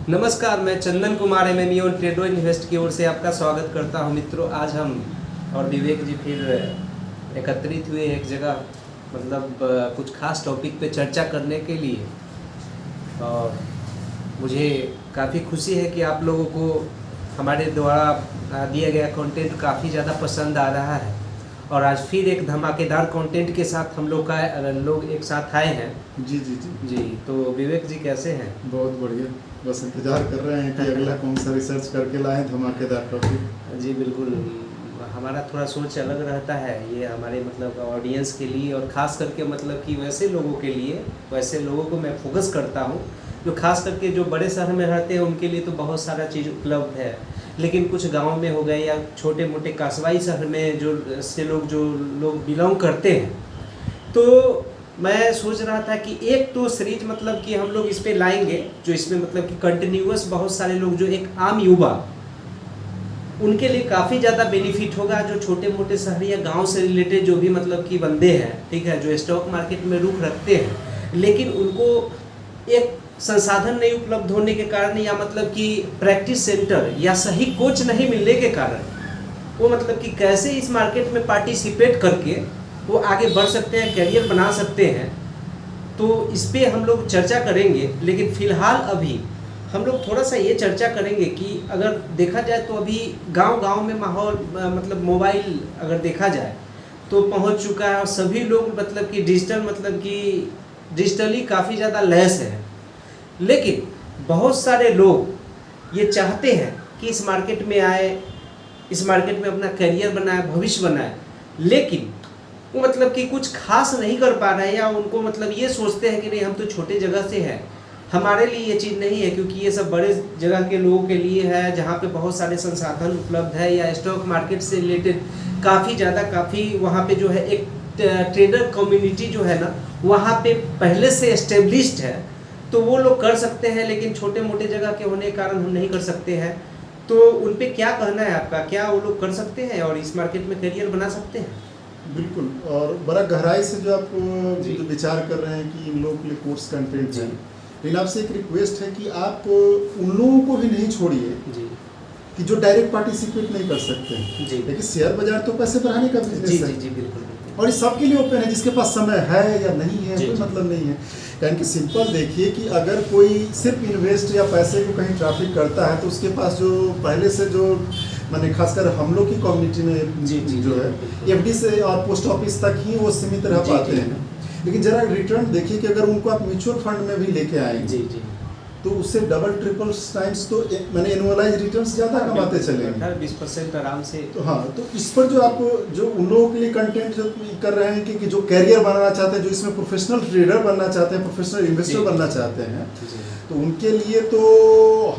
नमस्कार, मैं चंदन कुमार MME और ट्रेडो इन्वेस्ट की ओर से आपका स्वागत करता हूं। मित्रों, आज हम और विवेक जी फिर एकत्रित हुए एक जगह, मतलब कुछ खास टॉपिक पे चर्चा करने के लिए। और मुझे काफ़ी खुशी है कि आप लोगों को हमारे द्वारा दिया गया कंटेंट काफ़ी ज़्यादा पसंद आ रहा है। और आज फिर एक धमाकेदार कंटेंट के साथ हम लोग एक साथ आए हैं। जी जी जी जी, तो विवेक जी कैसे हैं? बहुत बढ़िया। बस इंतजार कर रहे हैं कि अगला कौन सा रिसर्च करके लाएं धमाकेदार टॉपिक। जी बिल्कुल, हमारा थोड़ा सोच अलग रहता है। ये हमारे मतलब ऑडियंस के लिए और ख़ास करके मतलब कि वैसे लोगों को मैं फोकस करता हूँ जो खास करके जो बड़े शहर में रहते हैं। उनके लिए तो बहुत सारा चीज़ उपलब्ध है, लेकिन कुछ गांव में हो गए या छोटे मोटे कस्बाई शहर में जो लोग बिलोंग करते हैं, तो मैं सोच रहा था कि एक तो सीरीज मतलब कि हम लोग इस पे लाएंगे जो इसमें मतलब कि कंटिन्यूअस बहुत सारे लोग जो एक आम युवा, उनके लिए काफ़ी ज़्यादा बेनिफिट होगा। जो छोटे मोटे शहर या गांव से रिलेटेड जो भी मतलब कि बंदे हैं, ठीक है, जो स्टॉक मार्केट में रुख रखते हैं, लेकिन उनको एक संसाधन नहीं उपलब्ध होने के कारण या मतलब कि प्रैक्टिस सेंटर या सही कोच नहीं मिलने के कारण वो मतलब कि कैसे इस मार्केट में पार्टिसिपेट करके वो आगे बढ़ सकते हैं, करियर बना सकते हैं। तो इस पे हम लोग चर्चा करेंगे। लेकिन फ़िलहाल अभी हम लोग थोड़ा सा ये चर्चा करेंगे कि अगर देखा जाए तो अभी गांव-गांव में माहौल मतलब मोबाइल अगर देखा जाए तो पहुंच चुका है और सभी लोग मतलब कि डिजिटली काफ़ी ज़्यादा लैस है। लेकिन बहुत सारे लोग ये चाहते हैं कि इस मार्केट में आए, इस मार्केट में अपना करियर बनाए, भविष्य बनाए, लेकिन वो मतलब कि कुछ खास नहीं कर पा रहे हैं या उनको मतलब ये सोचते हैं कि नहीं हम तो छोटे जगह से हैं, हमारे लिए ये चीज़ नहीं है, क्योंकि ये सब बड़े जगह के लोगों के लिए है जहाँ पे बहुत सारे संसाधन उपलब्ध है या स्टॉक मार्केट से रिलेटेड काफ़ी वहाँ पे जो है एक ट्रेडर कम्युनिटी जो है ना वहाँ पे पहले से एस्टेब्लिश्ड है, तो वो लोग कर सकते हैं। लेकिन छोटे मोटे जगह के होने के कारण हम नहीं कर सकते हैं। तो उन पे क्या कहना है आपका? क्या वो लोग कर सकते हैं और इस मार्केट में करियर बना सकते हैं? बिल्कुल, और बड़ा गहराई से जो आप जो विचार कर रहे हैं कि इन लोगों के लिए कोर्स कंटेंट है। लेकिन आपसे एक रिक्वेस्ट है कि आप उन लोगों को भी नहीं छोड़िए कि जो डायरेक्ट पार्टिसिपेट नहीं कर सकते हैं। लेकिन शेयर बाजार तो पैसे बढ़ाने का बिजनेस है। जी बिल्कुल। और ये सबके लिए ओपन है, जिसके पास समय है या नहीं है कोई मतलब नहीं है। यानी कि सिंपल देखिए कि अगर कोई सिर्फ इन्वेस्ट या पैसे को कहीं ट्रैफिक करता है तो उसके पास जो पहले से जो माने खासकर हम लोग की कम्युनिटी में जो है FD से और पोस्ट ऑफिस तक ही वो सीमित रह पाते हैं। लेकिन जरा रिटर्न देखिए कि अगर उनको आप म्यूचुअल फंड में भी लेके आएंगे तो उससे डबल ट्रिपल टाइम्स तो मैंने एनुअलाइज रिटर्न ज़्यादा कमाते चलेंगे, 18-20% आराम से। तो हाँ, तो इस पर जो आप जो उन लोगों के लिए कंटेंट जो कर रहे हैं कि जो कैरियर बनाना चाहते हैं, जो इसमें प्रोफेशनल ट्रेडर बनना चाहते हैं, प्रोफेशनल इन्वेस्टर बनना चाहते हैं, तो उनके लिए तो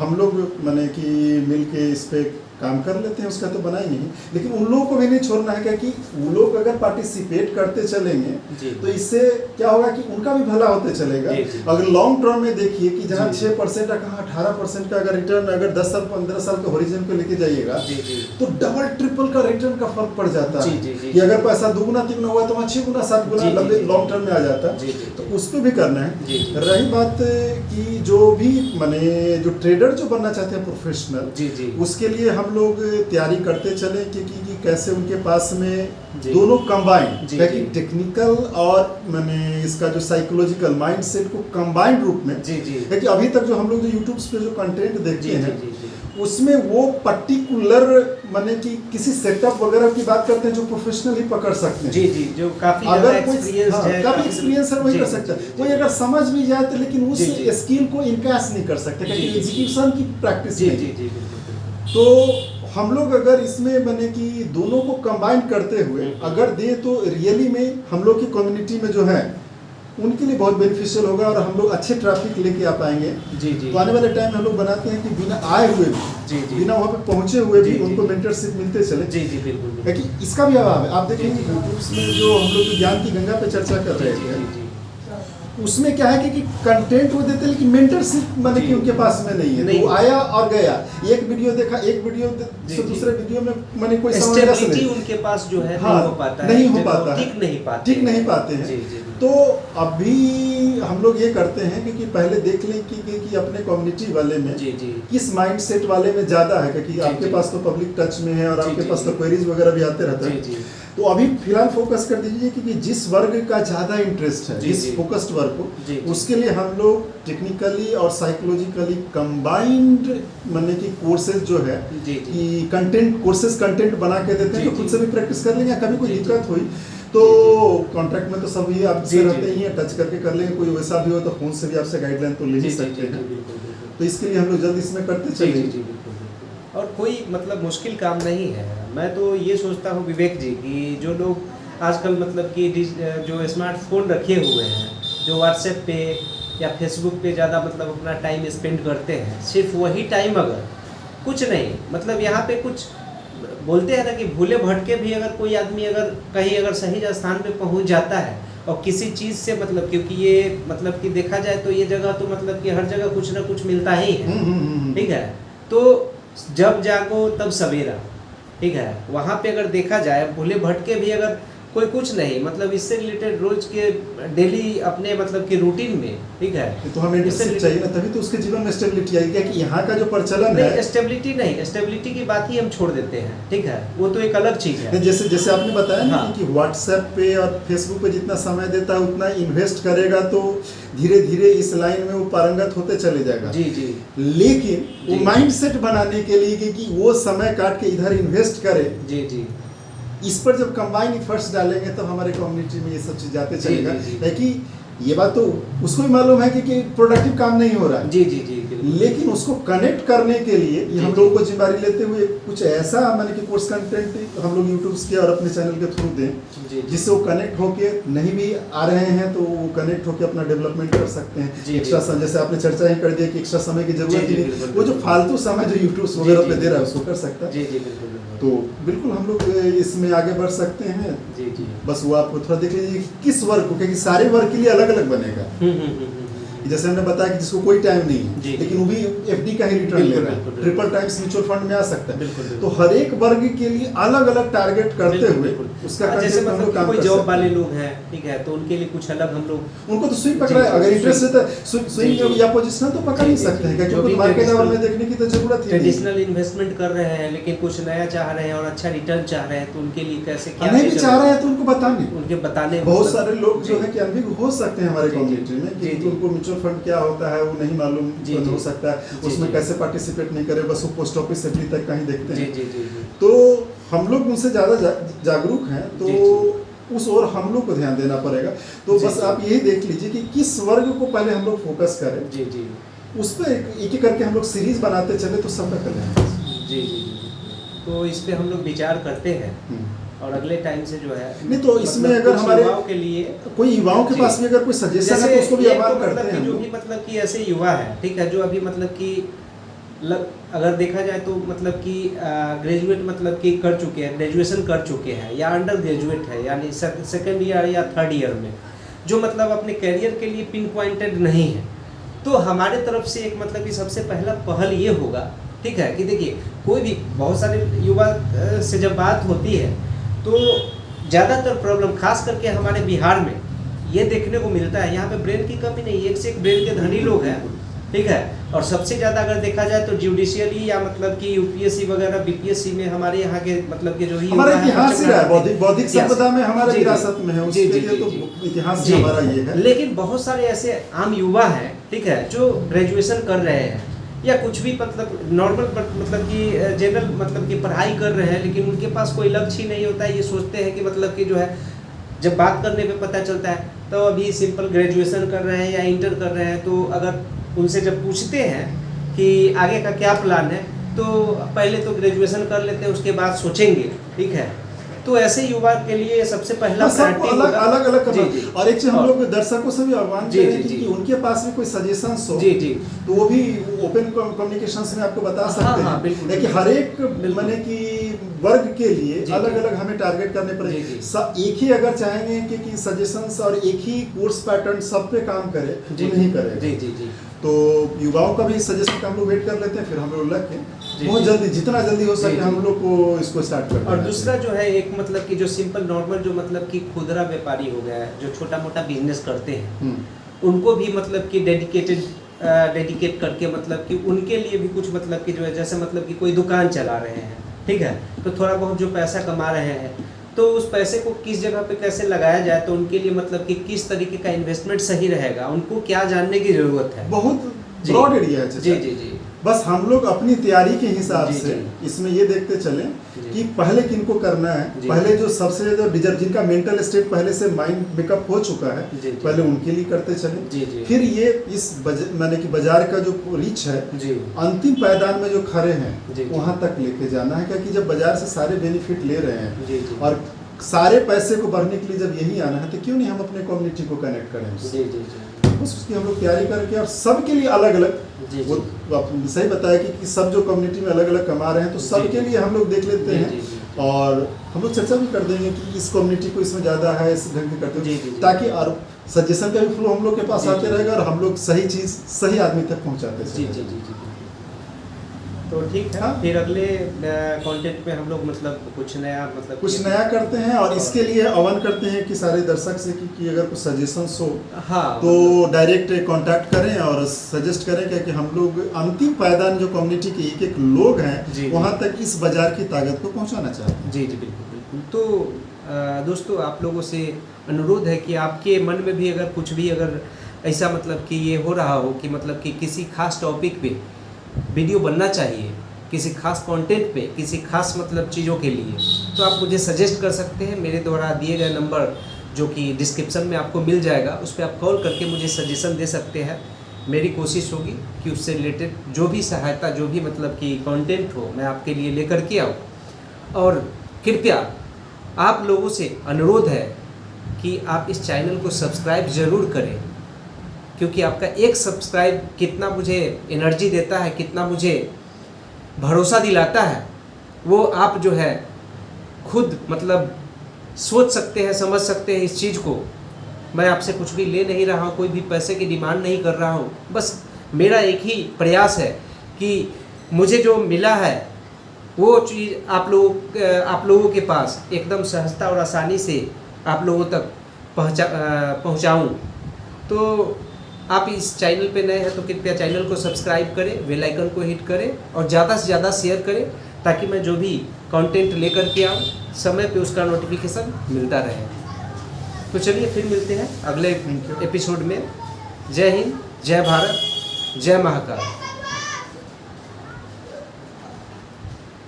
हम लोग माने कि मिल के इस पर काम कर लेते हैं, उसका तो बनाएंगे ही। लेकिन उन लोगों को भी नहीं छोड़ना है, क्योंकि वो लोग अगर पार्टिसिपेट करते चलेंगे तो इससे क्या होगा कि उनका भी भला होते चलेगा। अगर लॉन्ग टर्म में देखिए कि जहाँ 6% का कहाँ 18% का अगर रिटर्न अगर 10 साल 15 साल के होरिजन पे लेके जाइएगा तो डबल ट्रिपल का रिटर्न का फर्क पड़ जाता है। कि अगर पैसा दुगुना तिगुना हुआ तो वहाँ 6 गुना 7 गुना लंबे लॉन्ग टर्म में आ जाता है। तो उस पर भी करना है। रही बात कि जो भी माने जो ट्रेडर जो बनना चाहते हैं प्रोफेशनल, उसके लिए हम लोग तैयारी करते चले कि कैसे उनके पास में दोनों कंबाइंड टेक्निकल और माने इसका जो साइकोलॉजिकल माइंडसेट को कंबाइंड रूप में है कि अभी तक जो हम लोग जो यूट्यूब पे जो कंटेंट देखते हैं उसमें वो पर्टिकुलर माने कि किसी सेटअप वगैरह की बात करते हैं जो प्रोफेशनल ही पकड़ सकते हैं। जो काफी अगर काफी एक्सपीरियंस है वही कर सकता है। कोई अगर समझ भी जाए तो लेकिन उस स्किल को इनकैश नहीं कर सकते क्योंकि एग्जीक्यूशन की प्रैक्टिस नहीं। तो हम लोग अगर इसमें बने कि दोनों को कंबाइन करते हुए अगर दे तो रियली में हम लोग की कम्युनिटी में जो है उनके लिए बहुत बेनिफिशियल होगा और हम लोग अच्छे ट्रैफिक लेके आ पाएंगे। तो आने वाले टाइम में हम लोग बनाते हैं कि बिना आए हुए भी बिना वहाँ पे पहुँचे हुए भी उनको मेंटरशिप मिलते चले। बिल्कुल, क्योंकि इसका भी अभाव है। आप देखेंगे यूट्यूब में जो हम लोग ज्ञान की गंगा पे चर्चा कर रहे थे उसमें क्या है कि कंटेंट वो देते हैं लेकिन मेंटरशिप मतलब कि उनके पास में नहीं है। तो आया और गया, एक वीडियो देखा, एक वीडियो से दूसरे वीडियो में मैंने कोई स्टेबिलिटी उनके पास जो है नहीं हो पाता, टिक नहीं पाते हैं। तो अभी हम लोग ये करते हैं कि पहले देख लें कि अपने कम्युनिटी वाले में जी जी किस माइंडसेट वाले में ज़्यादा है, क्योंकि आपके पास तो पब्लिक टच में है और जी, आपके जी, पास तो जी। क्वेरीज वगैरह भी आते रहते जी हैं। जी तो अभी फिलहाल फोकस कर दीजिए कि जिस वर्ग का ज़्यादा इंटरेस्ट है, जी, जिस जी। फोकस्ड वर्ग को, जी, जी। उसके लिए हम लोग टेक्निकली और साइकोलॉजिकली कंबाइंड माने कि कोर्सेज जो है जी, जी। कि कंटेंट बना के देते हैं, जी, तो खुद जी। से भी प्रैक्टिस कर लेंगे। कभी कोई जी, जी। दिक्कत हुई तो कॉन्ट्रैक्ट में तो सभी आपसे जी, जी। रहते ही हैं, टच करके कर लेंगे। कोई वैसा भी हो तो फोन से भी आपसे गाइडलाइन तो ले जी ही जी सकते जी हैं। बिल्कुल बिल्कुल। तो इसके लिए हम लोग जल्द इसमें करते जी जी चलेंगे। जी बिल्कुल बिल्कुल। और कोई मतलब मुश्किल काम नहीं है। मैं तो ये सोचता हूँ विवेक जी कि जो लोग आजकल मतलब कि जो स्मार्टफोन रखे हुए हैं, जो व्हाट्सएप पे या फेसबुक पे ज़्यादा मतलब अपना टाइम स्पेंड करते हैं, सिर्फ वही टाइम अगर कुछ नहीं मतलब यहाँ पे कुछ बोलते हैं ना कि भूले भटके भी अगर कोई आदमी अगर कहीं अगर सही स्थान पे पहुँच जाता है और किसी चीज़ से मतलब, क्योंकि ये मतलब कि देखा जाए तो ये जगह तो मतलब कि हर जगह कुछ ना कुछ मिलता ही है, ठीक है। तो जब जागो तब सवेरा, ठीक है। वहाँ पे अगर देखा जाए भूले भटके भी अगर कोई कुछ नहीं मतलब इससे रिलेटेड रोज के डेली अपने मतलब कि रूटीन में, ठीक है। तो हमें इंटरेस्ट चाहिए ना, तभी तो उसके जीवन में स्टेबिलिटी आएगी। क्या कि यहाँ का जो प्रचलन है, नहीं स्टेबिलिटी की बात ही हम छोड़ देते हैं, ठीक है। वो तो एक अलग चीज़ है। जैसे आपने बताया ना हाँ। कि व्हाट्सएप पे और फेसबुक पे जितना समय देता है उतना इन्वेस्ट करेगा तो धीरे धीरे इस लाइन में वो पारंगत होते चले जाएगा। जी जी लेकिन वो जी। माइंडसेट बनाने के लिए कि वो समय काट के इधर इन्वेस्ट करे, जी जी इस पर जब कंबाइन एफर्ट्स डालेंगे तो हमारे कम्युनिटी में ये सब चीज जाते जी, चलेगा। जी, जी। है कि ये बात तो उसको भी मालूम है कि प्रोडक्टिव काम नहीं हो रहा है, जी जी जी बिल्कुल। लेकिन उसको कनेक्ट करने के लिए ये जी, हम जी। लोगों को जिम्मेदारी लेते हुए कुछ ऐसा माने कि कोर्स कंटेंट हम लोग यूट्यूब के और अपने चैनल के थ्रू दें, जी, जी। जिससे वो कनेक्ट होके नहीं भी आ रहे हैं तो वो कनेक्ट होके अपना डेवलपमेंट कर सकते हैं। जी, एक्स्ट्रा जी। समय, जैसे आपने चर्चा ही कर दिया कि एक्स्ट्रा समय की जरूरत जी, ही जी, नहीं, बिल्कुल, वो जो बिल्कुल। फालतू समय जो यूट्यूब जी, वगैरह जी, पे जी। दे रहा है उसको कर सकता है। जी जी बिल्कुल बिल्कुल। तो बिल्कुल हम लोग इसमें आगे बढ़ सकते हैं। जी जी बस वो आप थोड़ा देख लीजिए कि किस वर्ग को, क्योंकि सारे वर्ग के लिए अलग अलग बनेगा। जैसे हमने बताया कि जिसको कोई टाइम नहीं जी, है जी। लेकिन वो भी एफडी का ही रिटर्न ले बिल्कुल, रहा है, बिल्कुल, बिल्कुल। ट्रिपल टाइम्स म्यूचुअल फंड में आ सकता है। बिल्कुल, बिल्कुल। तो हर एक वर्ग के लिए अलग अलग टारगेट करते बिल्कुल, हुए बिल्कुल। उसका जैसे कंटेंट हम मतलब लोग कि काम कोई कर जॉब सकते वाले हैं। लोग हैं, ठीक है, तो उनके लिए कुछ अलग हम लोग उनको तो स्विंग जी, पकड़ा है, जी, अगर इंटरेस्ट है swing। तो जी, स्विंग जी। या पोजिशनल तो पकड़ जी, नहीं जी, सकते हैं, जी। क्योंकि जो भी उनको मार्केट traditional- में देखने की तो जरूरत ही नहीं है। ट्रेडिशनल इन्वेस्टमेंट कर रहे हैं लेकिन कुछ नया चाह रहे हैं और अच्छा रिटर्न चाह रहे हैं, तो उनके लिए कैसे क्या नहीं भी फीचर चाह रहे है? हैं तो उनको बताने उनके बताने बहुत मतलब- सारे लोग जो जी। है कि अनभिज्ञ हो सकते हैं हमारे जी, जी। कम्युनिटी में जी, कि जी। उनको म्यूचुअल फंड क्या होता है वो नहीं मालूम जी, जी। हो सकता है, जी, उसमें जी। कैसे पार्टिसिपेट नहीं करे, बस वो पोस्ट ऑफिस एफडी तक कहीं देखते जी हैं। जी जी जी तो हम लोग उनसे ज़्यादा जागरूक हैं, तो जी, उस ओर हम लोग को ध्यान देना पड़ेगा। तो जी, बस जी। आप यही देख लीजिए कि किस वर्ग को पहले हम लोग फोकस करें, जी जी उस पर एक एक करके हम लोग सीरीज बनाते चले तो सबका कल्याण है। जी जी जी। तो इस पे हम लोग विचार करते हैं और अगले टाइम से जो है नहीं तो इसमें मतलब अगर कुछ हमारे युवाओं के लिए कोई युवाओं के जी। पास भी अगर कोई सजेशन है तो उसको भी एक आह्वान तो करते मतलब हैं कि हम जो लोग। भी मतलब कि ऐसे युवा है, ठीक है, जो अभी मतलब कि अगर देखा जाए तो मतलब कि ग्रेजुएट मतलब कि कर चुके हैं, ग्रेजुएशन कर चुके हैं या अंडर ग्रेजुएट है, यानी सेकेंड ईयर या थर्ड ईयर में, जो मतलब अपने करियर के लिए पिन पॉइंटेड नहीं है, तो हमारे तरफ से एक मतलब कि सबसे पहला पहल ये होगा, ठीक है, कि देखिए कोई भी बहुत सारे युवा से जब बात होती है तो ज़्यादातर प्रॉब्लम खास करके हमारे बिहार में ये देखने को मिलता है, यहाँ पे ब्रेन की कमी नहीं, एक से एक ब्रेन के धनी लोग हैं, ठीक है। और सबसे ज़्यादा अगर देखा जाए तो जुडिशियली या मतलब कि यूपीएससी वगैरह बीपीएससी में हमारे यहाँ के मतलब कि जो ही हमारा इतिहास ही रहा है, बौद्धिक इतिहास। संपदा में हमारे जी, जी। विरासत में है, जी, उसके जी, लिए जी, तो जी। इतिहास जी। ही हमारा ये है। लेकिन बहुत सारे ऐसे आम युवा हैं, ठीक है, जो ग्रेजुएशन कर रहे हैं या कुछ भी मतलब नॉर्मल मतलब कि जनरल मतलब कि पढ़ाई कर रहे हैं, लेकिन उनके पास कोई लक्ष्य ही नहीं होता है। ये सोचते हैं कि मतलब कि जो है जब बात करने पे पता चलता है तो अभी सिंपल ग्रेजुएशन कर रहे हैं या इंटर कर रहे हैं, तो अगर उनसे जब पूछते हैं कि आगे का क्या प्लान है, तो पहले तो ग्रेजुएशन कर लेते हैं, उसके बाद सोचेंगे, ठीक है। तो ऐसे युवा के लिए सबसे पहला सबको अलग अलग अलग जी, करना। जी। और एक चीज हम लोग दर्शकों से भी आह्वान जी, करें जी, जी। कि उनके पास भी कोई सजेशंस हो जी जी तो वो भी ओपन कम्युनिकेशंस में आपको बता सकते हाँ, हैं। बिल्कुल, कि बिल्कुल। हर एक बिल्कुल। माने कि वर्ग के लिए जी, अलग जी। अलग हमें टारगेट करने जी, पड़े। जी। एक ही अगर चाहेंगे कि सजेशंस और एक ही कोर्स पैटर्न सब पे काम करे जी, तो नहीं करेगा। जी जी जी। तो युवाओं का भी सजेशन का हम लोग वेट कर लेते हैं, फिर हम लोग लग के जी, बहुत जी। जल्दी, जितना जल्दी हो जी, सके जी। हम लोग को इसको स्टार्ट कर और देना दूसरा जो है एक मतलब कि जो सिंपल नॉर्मल जो मतलब कि खुदरा व्यापारी हो गया है, जो छोटा मोटा बिजनेस करते हैं, चाहिए। उनको भी मतलब कि डेडिकेट करके मतलब कि उनके लिए भी कुछ मतलब कि जो है जैसे मतलब कि कोई दुकान चला रहे हैं, ठीक है, तो थोड़ा बहुत जो पैसा कमा रहे हैं तो उस पैसे को किस जगह पे कैसे लगाया जाए, तो उनके लिए मतलब कि किस तरीके का इन्वेस्टमेंट सही रहेगा, उनको क्या जानने की ज़रूरत है। बहुत जी। ब्रॉड एरिया है चाचा। जी जी जी। बस हम लोग अपनी तैयारी के हिसाब जी, से जी। इसमें ये देखते चलें जी। कि पहले किनको करना है। जी। पहले जो सबसे ज़्यादा डिजर्व, जिनका मेंटल स्टेट पहले से माइंड मेकअप हो चुका है, जी, जी। पहले उनके लिए करते चलें। जी, जी। फिर ये इस माने कि बाजार का जो रीच है, जी अंतिम पायदान में जो खड़े हैं जी, जी। वहाँ तक लेके जाना है, क्योंकि जब बाजार से सारे बेनिफिट ले रहे हैं जी, जी। और सारे पैसे को बढ़ने के लिए जब यही आना है, तो क्यों नहीं हम अपने कम्युनिटी को कनेक्ट करें उससे। जी जी जी। बस उसकी हम लोग तैयारी करके, और सबके लिए अलग अलग, जी, वो जी। आपने सही बताया कि सब जो कम्युनिटी में अलग अलग कमा रहे हैं, तो जी, सबके जी। लिए हम लोग देख लेते जी, हैं। जी, जी। और हम लोग चर्चा भी कर देंगे कि इस कम्युनिटी को इसमें ज़्यादा है, इस ढंग के करते जी, हैं, जी, जी। ताकि और सजेशन का भी फ्लो हम लोग के पास जी, आते जी। रहेगा और हम लोग सही चीज़ सही आदमी तक पहुँचाते जी जी जी जी। तो ठीक है, हाँ। फिर अगले कंटेंट में हम लोग मतलब कुछ नया मतलब कुछ कि- नया करते हैं, और इसके लिए आह्वान करते हैं कि सारे दर्शक से कि अगर कुछ सजेशंस हो हाँ तो डायरेक्ट कांटेक्ट करें और सजेस्ट करें, क्योंकि हम लोग अंतिम पायदान जो कम्युनिटी के एक एक लोग जी, हैं जी। वहाँ तक इस बाजार की ताकत को पहुँचाना चाहते हैं। जी जी बिल्कुल बिल्कुल। तो दोस्तों आप लोगों से अनुरोध है कि आपके मन में भी अगर कुछ भी अगर ऐसा मतलब कि ये हो रहा हो कि मतलब कि किसी खास टॉपिक पे वीडियो बनना चाहिए, किसी खास कंटेंट पे, किसी खास मतलब चीज़ों के लिए, तो आप मुझे सजेस्ट कर सकते हैं। मेरे द्वारा दिए गए नंबर जो कि डिस्क्रिप्शन में आपको मिल जाएगा, उस पर आप कॉल करके मुझे सजेशन दे सकते हैं। मेरी कोशिश होगी कि उससे रिलेटेड जो भी सहायता, जो भी मतलब कि कंटेंट हो, मैं आपके लिए लेकर के आऊँ। और कृपया आप लोगों से अनुरोध है कि आप इस चैनल को सब्सक्राइब ज़रूर करें, क्योंकि आपका एक सब्सक्राइब कितना मुझे एनर्जी देता है, कितना मुझे भरोसा दिलाता है, वो आप जो है खुद मतलब सोच सकते हैं, समझ सकते हैं इस चीज़ को। मैं आपसे कुछ भी ले नहीं रहा हूँ, कोई भी पैसे की डिमांड नहीं कर रहा हूँ। बस मेरा एक ही प्रयास है कि मुझे जो मिला है वो चीज़ आप लोगों के पास एकदम सहजता और आसानी से आप लोगों तक पहुँचाऊँ। तो आप इस चैनल पे नए हैं तो कृपया चैनल को सब्सक्राइब करें, बेल आइकन को हिट करें और ज़्यादा से ज़्यादा शेयर करें, ताकि मैं जो भी कंटेंट लेकर के आऊँ समय पे उसका नोटिफिकेशन मिलता रहे। तो चलिए फिर मिलते हैं अगले एपिसोड में। जय हिंद, जय भारत, जय महाकाल।